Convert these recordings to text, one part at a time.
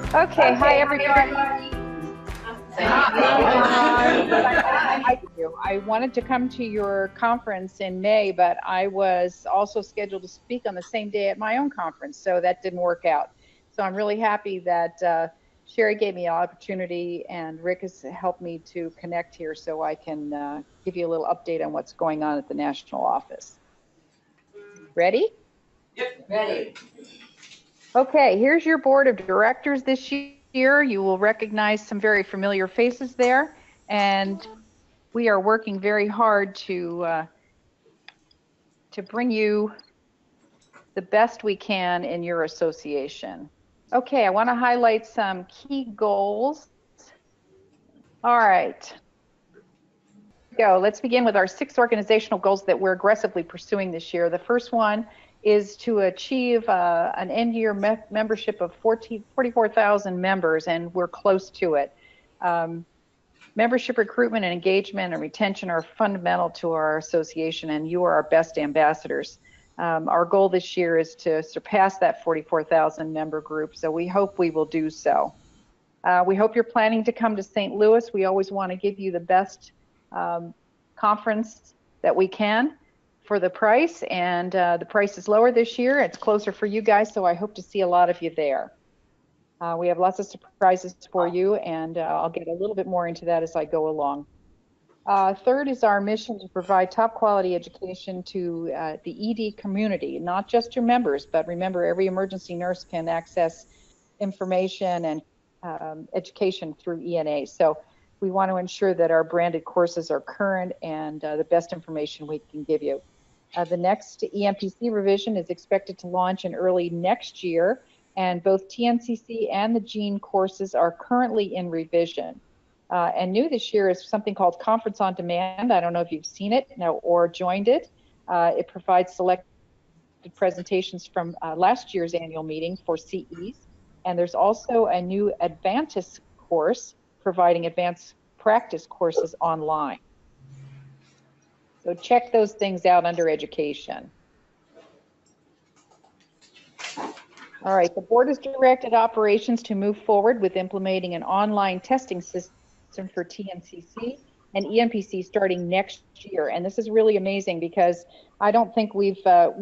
Okay, hi everybody. I wanted to come to your conference in May, but I was also scheduled to speak on the same day at my own conference, so that didn't work out. So I'm really happy that Sherry gave me an opportunity and Rick has helped me to connect here so I can give you a little update on what's going on at the national office. Ready? Yep, ready. Okay, here's your board of directors this year. You will recognize some very familiar faces there, and we are working very hard to bring you the best we can in your association. Okay, I want to highlight some key goals. All right. Let's begin with our 6 organizational goals that we're aggressively pursuing this year. The first one is to achieve an end-year membership of 44,000 members, and we're close to it. Membership recruitment and engagement and retention are fundamental to our association, and you are our best ambassadors. Our goal this year is to surpass that 44,000 member group, so we hope we will do so. We hope you're planning to come to St. Louis. We always want to give you the best conference that we can for the price, and the price is lower this year. It's closer for you guys, so I hope to see a lot of you there. We have lots of surprises for you, and I'll get a little bit more into that as I go along. Third is our mission to provide top quality education to the ED community, not just your members, but remember every emergency nurse can access information and education through ENA. So we want to ensure that our branded courses are current and the best information we can give you. The next EMPC revision is expected to launch in early next year, and both TNCC and the GENE courses are currently in revision. And new this year is something called Conference on Demand. I don't know if you've seen it or joined it. It provides selected presentations from last year's annual meeting for CEs. And there's also a new Advantis course providing advanced practice courses online. So check those things out under education. All right, the board has directed operations to move forward with implementing an online testing system for TNCC and EMPC starting next year. And this is really amazing because I don't think we've caught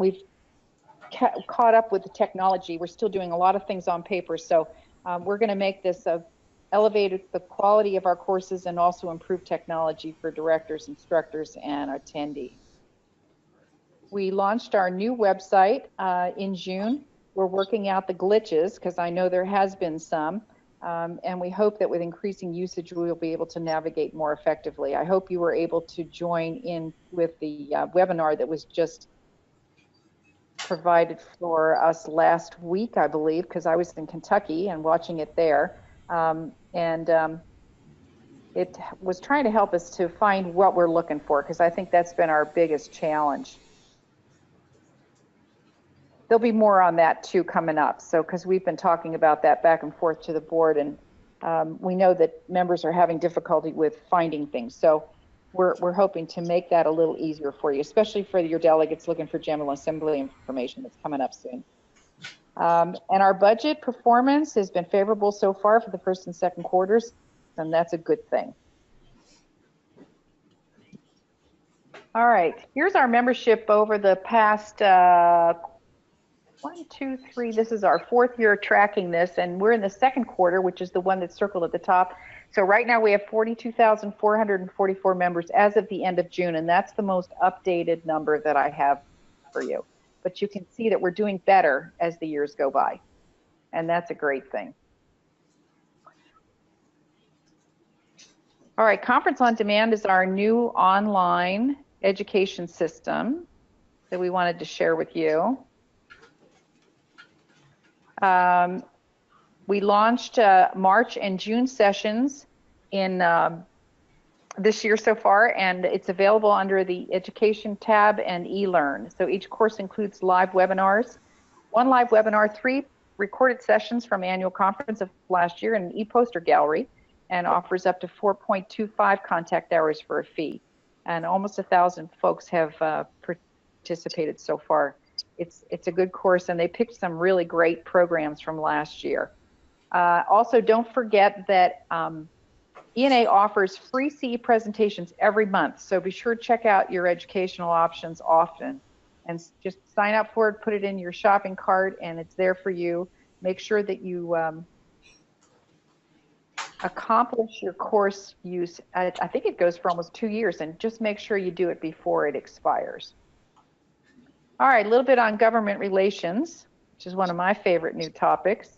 up with the technology. We're still doing a lot of things on paper. So we're going to make this elevate the quality of our courses and also improve technology for directors, instructors, and attendees. We launched our new website in June. We're working out the glitches because I know there has been some, and we hope that with increasing usage, we will be able to navigate more effectively. I hope you were able to join in with the webinar that was just provided for us last week, I believe, because I was in Kentucky and watching it there. It was trying to help us to find what we're looking for, because I think that's been our biggest challenge. There'll be more on that too coming up. So, because we've been talking about that back and forth to the board, and we know that members are having difficulty with finding things. So we're hoping to make that a little easier for you, especially for your delegates looking for General Assembly information that's coming up soon. And our budget performance has been favorable so far for the first and second quarters, and that's a good thing. All right, here's our membership over the past 1, 2, 3, this is our 4th year tracking this, and we're in the second quarter, which is the one that's circled at the top. So right now we have 42,444 members as of the end of June, and that's the most updated number that I have for you. But you can see that we're doing better as the years go by, and that's a great thing. All right, Conference on Demand is our new online education system that we wanted to share with you. We launched March and June sessions in this year so far, and it's available under the Education tab and eLearn. So each course includes live webinars, 1 live webinar, 3 recorded sessions from annual conference of last year, and an e-poster gallery, and offers up to 4.25 contact hours for a fee. And almost 1,000 folks have participated so far. It's a good course, and they picked some really great programs from last year. Also, don't forget that ENA offers free CE presentations every month, so be sure to check out your educational options often. And just sign up for it, put it in your shopping cart, and it's there for you. Make sure that you accomplish your course use. I think it goes for almost 2 years, and just make sure you do it before it expires. All right, a little bit on government relations, which is one of my favorite new topics.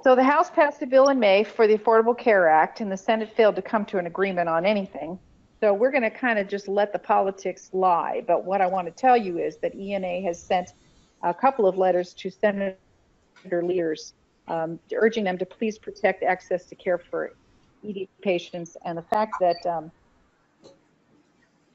So the House passed a bill in May for the Affordable Care Act, and the Senate failed to come to an agreement on anything. So we're going to kind of just let the politics lie. But what I want to tell you is that ENA has sent a couple of letters to senator leaders urging them to please protect access to care for ED patients, and the fact that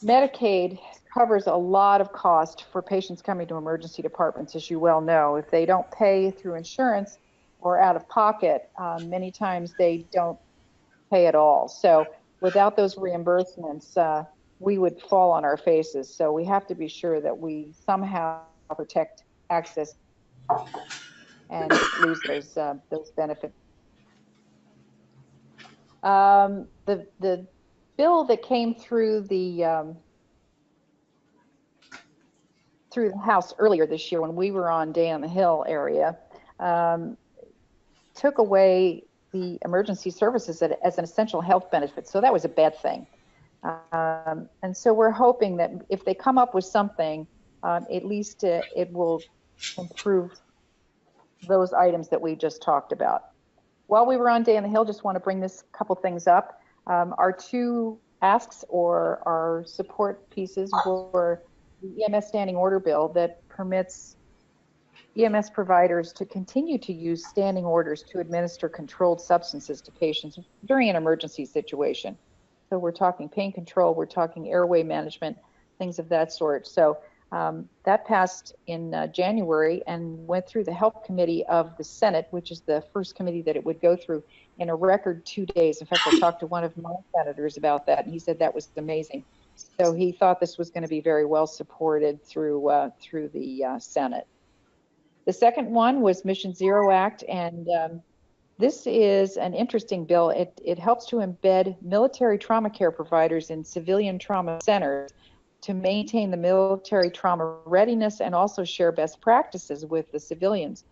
Medicaid covers a lot of cost for patients coming to emergency departments, as you well know. If they don't pay through insurance or out of pocket, many times they don't pay at all. So without those reimbursements, we would fall on our faces. So we have to be sure that we somehow protect access and lose those benefits. The bill that came through the House earlier this year when we were on Day on the Hill area took away the emergency services as an essential health benefit. So that was a bad thing. And so we're hoping that if they come up with something, at least it will improve those items that we just talked about. While we were on Day on the Hill, just want to bring this couple things up. Our two asks or our support pieces were the EMS standing order bill that permits EMS providers to continue to use standing orders to administer controlled substances to patients during an emergency situation. So we're talking pain control, we're talking airway management, things of that sort. So that passed in January and went through the Health Committee of the Senate, which is the first committee that it would go through, in a record 2 days. In fact, I talked to one of my senators about that, and he said that was amazing. So he thought this was going to be very well supported through the Senate. The second one was Mission Zero Act, and this is an interesting bill. It helps to embed military trauma care providers in civilian trauma centers to maintain the military trauma readiness and also share best practices with the civilians.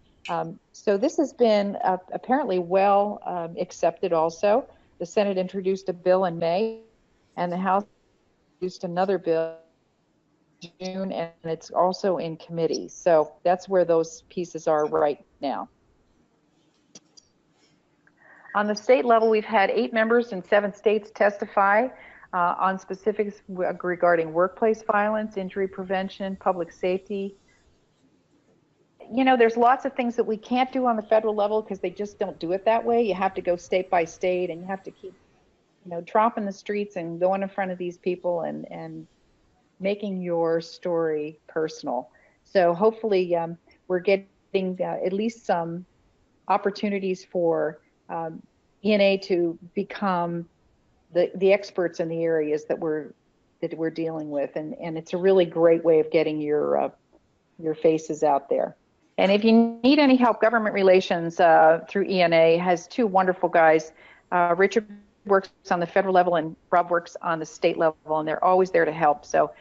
So this has been apparently well accepted also. The Senate introduced a bill in May, and the House introduced another bill in June, and it's also in committee. So that's where those pieces are right now. On the state level, we've had 8 members in 7 states testify on specifics regarding workplace violence, injury prevention, public safety. You know, there's lots of things that we can't do on the federal level because they just don't do it that way. You have to go state by state, and you have to keep, you know, tromping the streets and going in front of these people and making your story personal. So hopefully we're getting at least some opportunities for ENA to become the experts in the areas that we're dealing with, and it's a really great way of getting your faces out there. And if you need any help, government relations through ENA has 2 wonderful guys. Richard works on the federal level and Rob works on the state level, and they're always there to help. So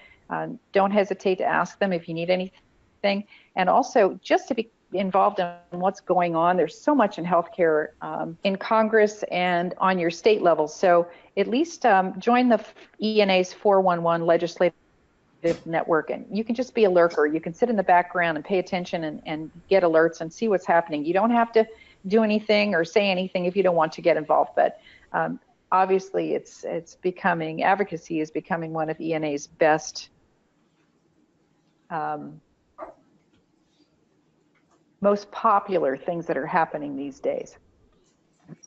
don't hesitate to ask them if you need anything. And also just to be involved in what's going on. There's so much in healthcare in Congress and on your state level. So at least join the ENA's 411 legislative network, and you can just be a lurker. You can sit in the background and pay attention and get alerts and see what's happening. You don't have to do anything or say anything if you don't want to get involved. But obviously, it's becoming, advocacy is becoming one of ENA's best most popular things that are happening these days.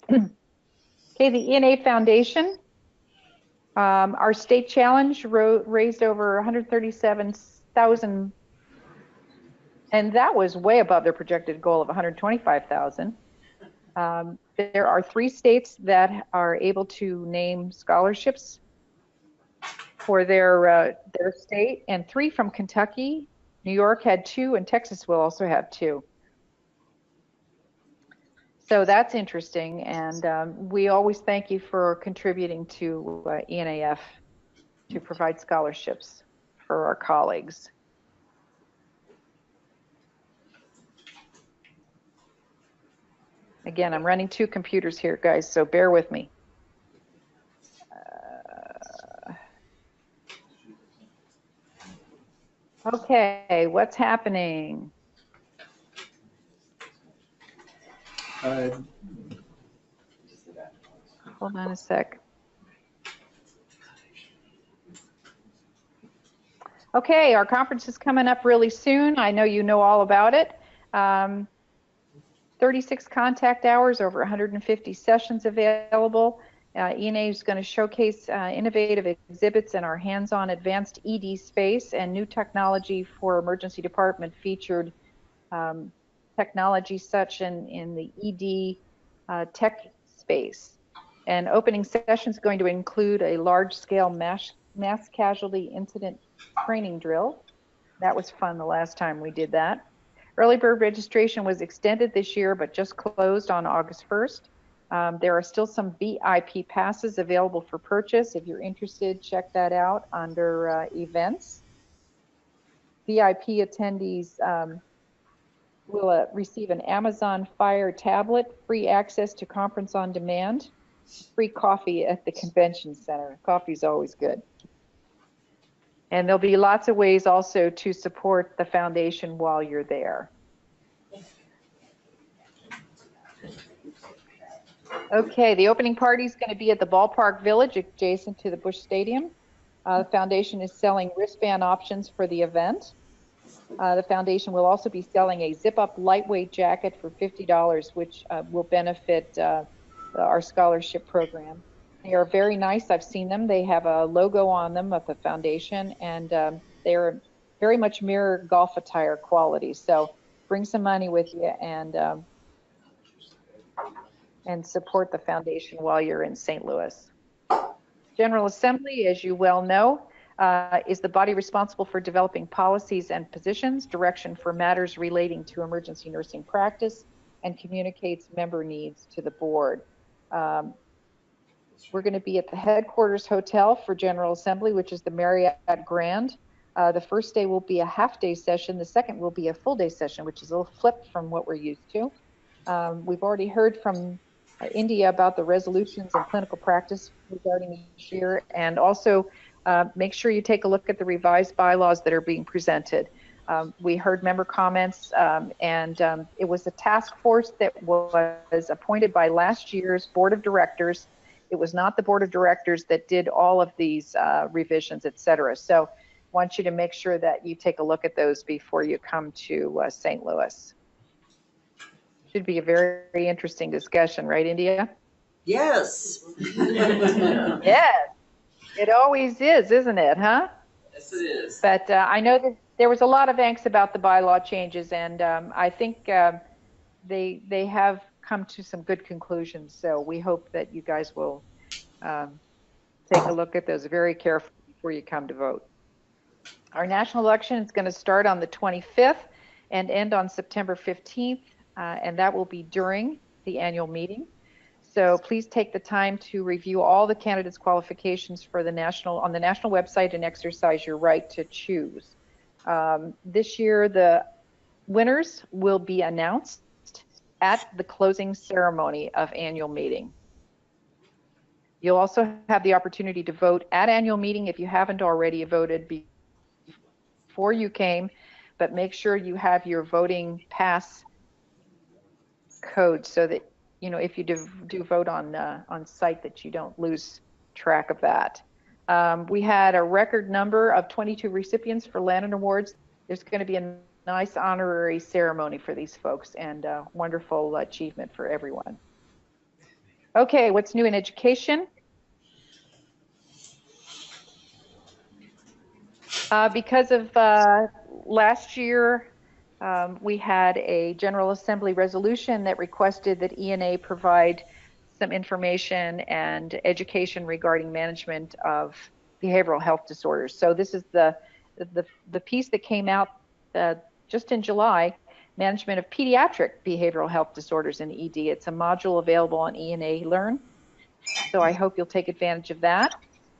Okay, the ENA Foundation, our state challenge raised over 137,000, and that was way above their projected goal of 125,000. There are 3 states that are able to name scholarships for their state, and 3 from Kentucky. New York had 2, and Texas will also have 2. So that's interesting, and we always thank you for contributing to ENAF to provide scholarships for our colleagues. Again, I'm running two computers here, guys, so bear with me. Okay, what's happening? Hold on a sec. Okay, our conference is coming up really soon. I know you know all about it. 36 contact hours, over 150 sessions available. ENA is going to showcase innovative exhibits in our hands-on advanced ED space and new technology for emergency department featured technology such in the ED tech space. And opening session is going to include a large-scale mass casualty incident training drill. That was fun the last time we did that. Early bird registration was extended this year, but just closed on August 1st. There are still some VIP passes available for purchase. If you're interested, check that out under events. VIP attendees will receive an Amazon Fire tablet, free access to conference on demand, free coffee at the convention center. Coffee's always good. And there'll be lots of ways also to support the foundation while you're there. Okay, the opening party is going to be at the Ballpark Village adjacent to the Busch Stadium. The foundation is selling wristband options for the event. The foundation will also be selling a zip-up lightweight jacket for $50, which will benefit our scholarship program. They are very nice. I've seen them. They have a logo on them of the foundation, and they're very much mirror golf attire quality. So bring some money with you and support the foundation while you're in St. Louis. General Assembly, as you well know, is the body responsible for developing policies and positions, direction for matters relating to emergency nursing practice, and communicates member needs to the board. We're going to be at the headquarters hotel for General Assembly, which is the Marriott Grand. The first day will be a half-day session. The second will be a full-day session, which is a little flip from what we're used to. We've already heard from India about the resolutions and clinical practice regarding this year, and also make sure you take a look at the revised bylaws that are being presented. We heard member comments, and it was a task force that was appointed by last year's board of directors. It was not the board of directors that did all of these revisions, et cetera. So I want you to make sure that you take a look at those before you come to St. Louis. Should be a very interesting discussion, right, India? Yes. Yes, it always is, isn't it, huh? Yes, it is. But I know that there was a lot of angst about the bylaw changes, and I think they have come to some good conclusions. So we hope that you guys will take a look at those very carefully before you come to vote. Our national election is going to start on the 25th and end on September 15th, and that will be during the annual meeting. So please take the time to review all the candidates' qualifications for the on the national website and exercise your right to choose. This year, the winners will be announced at the closing ceremony of annual meeting. You'll also have the opportunity to vote at annual meeting if you haven't already voted before you came, but make sure you have your voting pass code so that, you know, if you do vote on site, that you don't lose track of that. We had a record number of 22 recipients for Lannan Awards. There's going to be a nice honorary ceremony for these folks, and a wonderful achievement for everyone. Okay, what's new in education? Because of last year, we had a General Assembly resolution that requested that ENA provide some information and education regarding management of behavioral health disorders. So this is the piece that came out just in July Management of Pediatric Behavioral Health Disorders in ED. It's a module available on ENA Learn, so I hope you'll take advantage of that.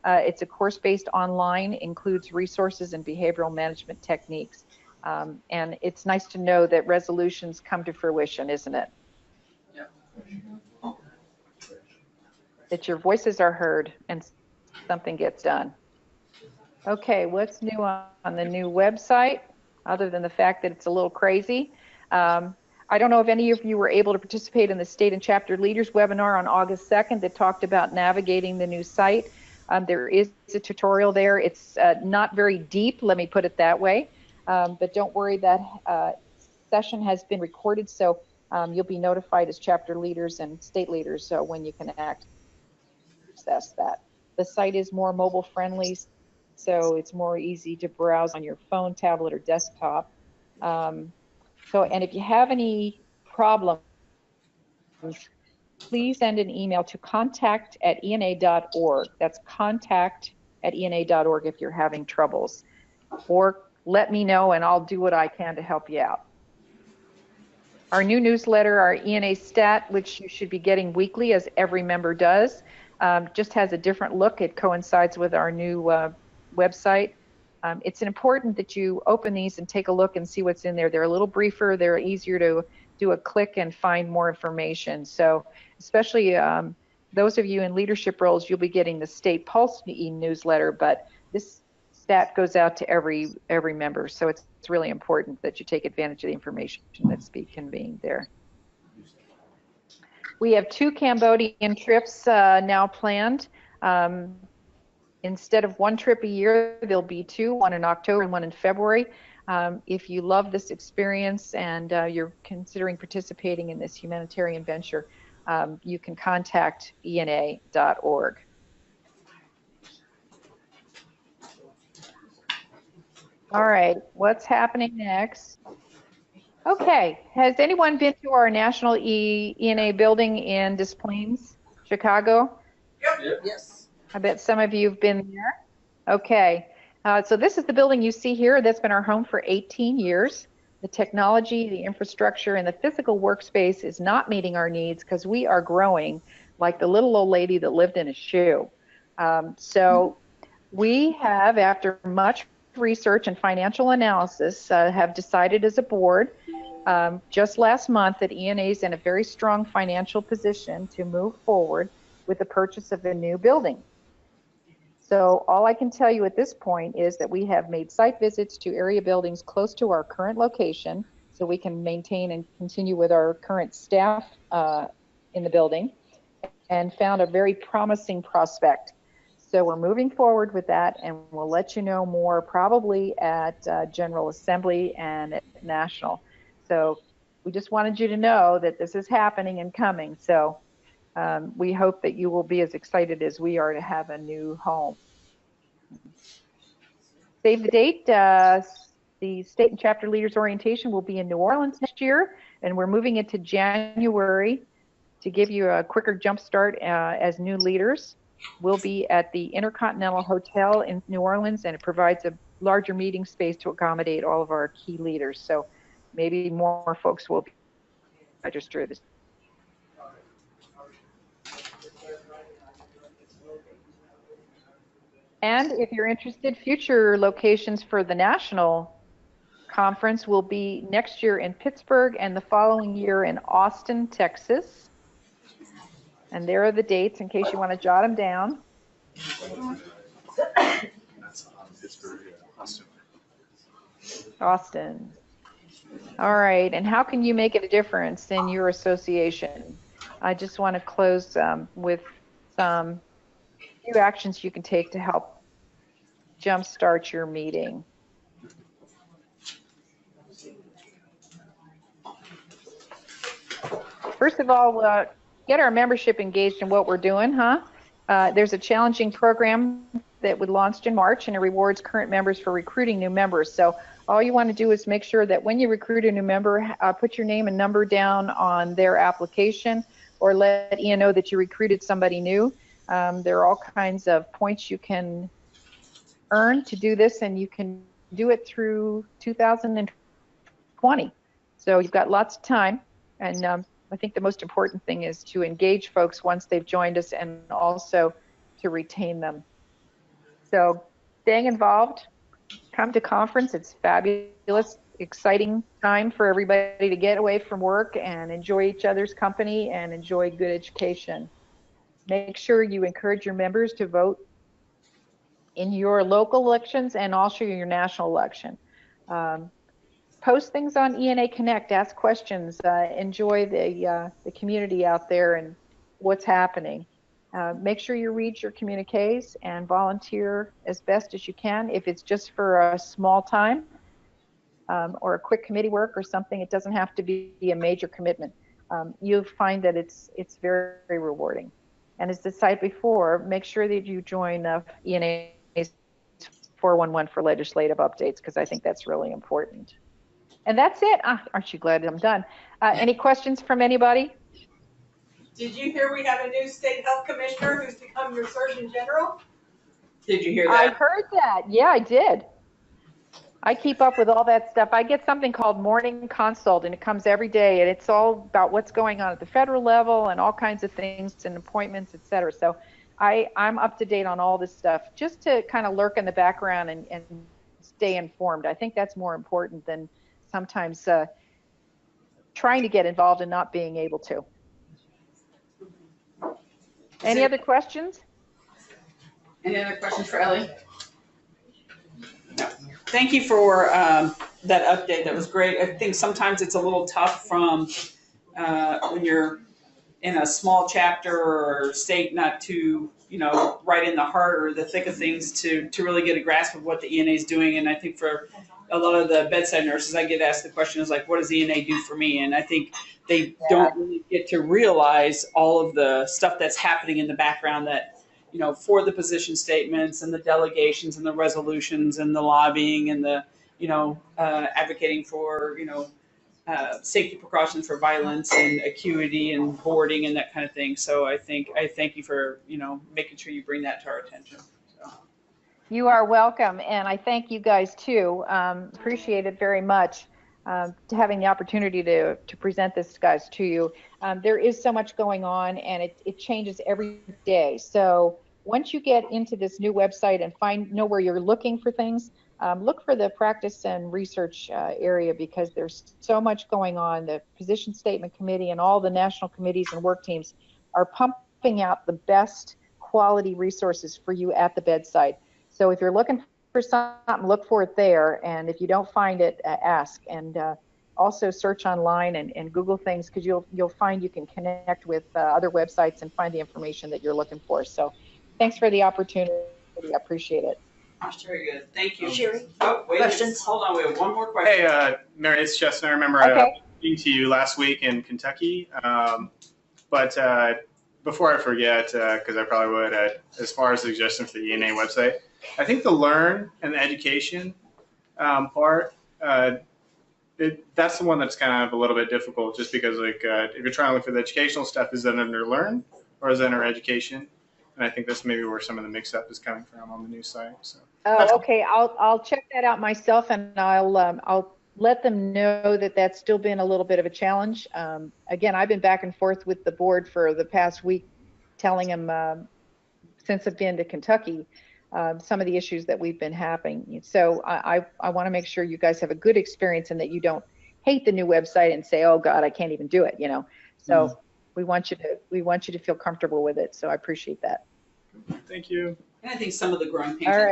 It's a course based online, includes resources and behavioral management techniques. And it's nice to know that resolutions come to fruition, isn't it? Yeah. That your voices are heard and something gets done. Okay, what's new on the new website, other than the fact that it's a little crazy? I don't know if any of you were able to participate in the State and Chapter Leaders webinar on August 2nd that talked about navigating the new site. There is a tutorial there. It's not very deep, let me put it that way. But don't worry, that session has been recorded, so you'll be notified as chapter leaders and state leaders when you can access that. The site is more mobile friendly, so it's more easy to browse on your phone, tablet, or desktop. And if you have any problems, please send an email to contact@ena.org. That's contact@ena.org if you're having troubles. Or let me know and I'll do what I can to help you out. Our new newsletter, our ENA Stat, which you should be getting weekly as every member does, just has a different look. It coincides with our new website. It's important that you open these and take a look and see what's in there. They're a little briefer. They're easier to do a click and find more information. So especially those of you in leadership roles, you'll be getting the State Pulse newsletter, but this stat goes out to every member. So it's really important that you take advantage of the information that's being convened there. We have 2 Cambodian trips now planned. Instead of 1 trip a year, there'll be 2, one in October and one in February. If you love this experience and you're considering participating in this humanitarian venture, you can contact ena.org. All right, what's happening next? Okay, has anyone been to our National ENA building in Des Plaines, Chicago? Yep. Yes. I bet some of you have been there. Okay, so this is the building you see here. That's been our home for 18 years. The technology, the infrastructure, and the physical workspace is not meeting our needs because we are growing like the little old lady that lived in a shoe. So we have, after much research and financial analysis, have decided as a board just last month that ENA is in a very strong financial position to move forward with the purchase of a new building. So all I can tell you at this point is that we have made site visits to area buildings close to our current location so we can maintain and continue with our current staff in the building, and found a very promising prospect. So we're moving forward with that, and we'll let you know more probably at General Assembly and at National. So we just wanted you to know that this is happening and coming. So we hope that you will be as excited as we are to have a new home. Save the date. The State and Chapter Leaders Orientation will be in New Orleans next year, and we're moving it to January to give you a quicker jump start as new leaders. We'll be at the Intercontinental Hotel in New Orleans, and it provides a larger meeting space to accommodate all of our key leaders. So maybe more folks will be registered this. And if you're interested, future locations for the national conference will be next year in Pittsburgh and the following year in Austin, Texas. And there are the dates in case you want to jot them down. Austin. All right, and how can you make it a difference in your association? I just want to close with some few actions you can take to help jumpstart your meeting. First of all, get our membership engaged in what we're doing, huh? There's a challenging program that was launched in March, and it rewards current members for recruiting new members. So all you want to do is make sure that when you recruit a new member, put your name and number down on their application, or let Ian know that you recruited somebody new. There are all kinds of points you can earn to do this, and you can do it through 2020. So you've got lots of time, and I think the most important thing is to engage folks once they've joined us and also to retain them. So staying involved, come to conference. It's fabulous, exciting time for everybody to get away from work and enjoy each other's company and enjoy good education. Make sure you encourage your members to vote in your local elections and also your national election. Post things on ENA Connect, ask questions, enjoy the community out there and what's happening. Make sure you read your communiques and volunteer as best as you can. If it's just for a small time or a quick committee work or something, it doesn't have to be a major commitment. You'll find that it's very, very rewarding. And as decided before, make sure that you join ENA's 411 for legislative updates, because I think that's really important. And that's it. Aren't you glad I'm done? Any questions from anybody? Did you hear we have a new state health commissioner who's become your Surgeon General? Did you hear I that? heard that. Yeah, I did. I keep up with all that stuff. I get something called Morning Consult, and it comes every day, and it's all about what's going on at the federal level and all kinds of things and appointments, et cetera. So I'm up to date on all this stuff just to kind of lurk in the background and stay informed. I think that's more important than sometimes trying to get involved and not being able to. Any other questions? Any other questions for Ellie? No. Thank you for that update. That was great. I think sometimes it's a little tough from when you're in a small chapter or state not to, right in the heart or the thick of things to really get a grasp of what the ENA is doing. And I think for a lot of the bedside nurses, I get asked the question is like, what does ENA do for me? And I think they don't really get to realize all of the stuff that's happening in the background that, for the position statements and the delegations and the resolutions and the lobbying and the, advocating for, safety precautions for violence and acuity and boarding and that kind of thing. So I thank you for, making sure you bring that to our attention. So. You are welcome, and I thank you guys too. Appreciate it very much to having the opportunity to present this guys to you. There is so much going on, and it changes every day. So once you get into this new website and know where you're looking for things, look for the practice and research area, because there's so much going on. The position statement committee and all the national committees and work teams are pumping out the best quality resources for you at the bedside. So if you're looking for something, look for it there. And if you don't find it, ask. And also search online and Google things, because you'll find you can connect with other websites and find the information that you're looking for. So thanks for the opportunity. I appreciate it. That's very good. Thank you. Sherry? Oh, wait. Questions? Hold on. We have one more question. Hey, Mary, it's Justin. I remember speaking to you last week in Kentucky. But before I forget, because I probably would, as far as suggestions for the ENA website, I think the learn and the education part, that's the one that's kind of a little bit difficult, just because if you're trying to look for the educational stuff, is that under learn or is that under education? And I think that's maybe where some of the mix-up is coming from on the new site. So. Oh, okay. I'll check that out myself, and I'll let them know that that's still been a little bit of a challenge. Again, I've been back and forth with the board for the past week, telling them since I've been to Kentucky, some of the issues that we've been having. So I want to make sure you guys have a good experience and that you don't hate the new website and say, oh God, I can't even do it, So we want you to feel comfortable with it. So I appreciate that. Thank you. And I think some of the growing pains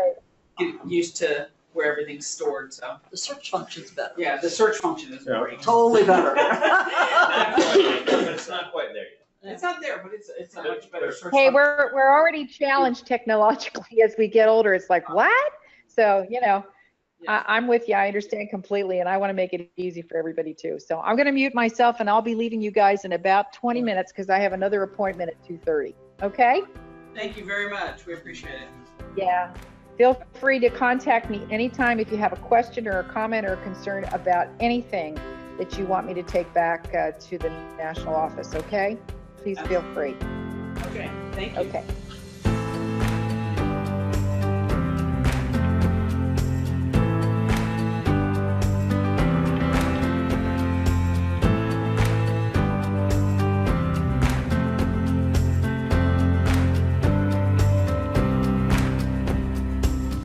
get used to where everything's stored. So The search function's better. yeah, the search function is great. Totally better. But it's not quite there yet. It's not there, but it's a much better search Hey, function. we're already challenged technologically as we get older. It's like, what? So, I'm with you. I understand completely, and I want to make it easy for everybody too. So I'm going to mute myself, and I'll be leaving you guys in about 20 minutes because I have another appointment at 2:30. Okay? Thank you very much. We appreciate it. Yeah. Feel free to contact me anytime if you have a question or a comment or a concern about anything that you want me to take back to the national office. Okay? Please feel free. Okay. Thank you. Okay.